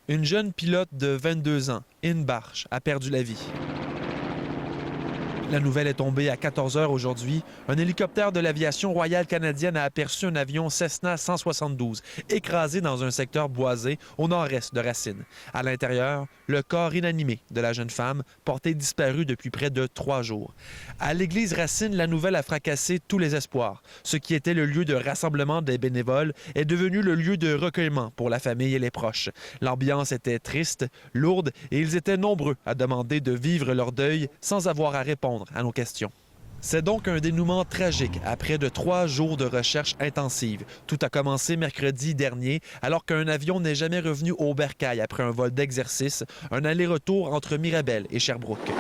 Une jeune pilote de 22 ans, In Barch, a perdu la vie. La nouvelle est tombée à 14 heures aujourd'hui. Un hélicoptère de l'aviation royale canadienne a aperçu un avion Cessna 172 écrasé dans un secteur boisé au nord-est de Racine. À l'intérieur, le corps inanimé de la jeune femme, porté disparu depuis près de 3 jours. À l'église Racine, la nouvelle a fracassé tous les espoirs. Ce qui était le lieu de rassemblement des bénévoles est devenu le lieu de recueillement pour la famille et les proches. L'ambiance était triste, lourde et ils étaient nombreux à demander de vivre leur deuil sans avoir à répondre à nos questions. C'est donc un dénouement tragique après de 3 jours de recherche intensive. Tout a commencé mercredi dernier, alors qu'un avion n'est jamais revenu au bercail après un vol d'exercice, un aller-retour entre Mirabel et Sherbrooke.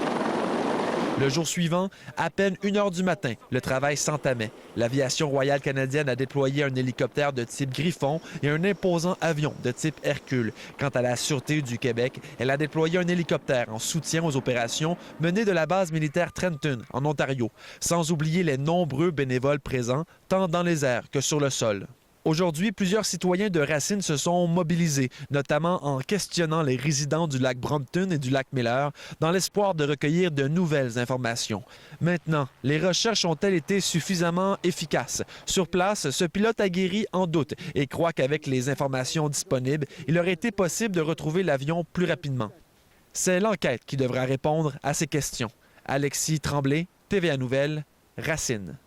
Le jour suivant, à peine 1 heure du matin, le travail s'entamait. L'Aviation royale canadienne a déployé un hélicoptère de type Griffon et un imposant avion de type Hercule. Quant à la Sûreté du Québec, elle a déployé un hélicoptère en soutien aux opérations menées de la base militaire Trenton, en Ontario, sans oublier les nombreux bénévoles présents, tant dans les airs que sur le sol. Aujourd'hui, plusieurs citoyens de Racine se sont mobilisés, notamment en questionnant les résidents du lac Brompton et du lac Miller, dans l'espoir de recueillir de nouvelles informations. Maintenant, les recherches ont-elles été suffisamment efficaces? Sur place, ce pilote aguerri en doute et croit qu'avec les informations disponibles, il aurait été possible de retrouver l'avion plus rapidement. C'est l'enquête qui devra répondre à ces questions. Alexis Tremblay, TVA Nouvelles, Racine.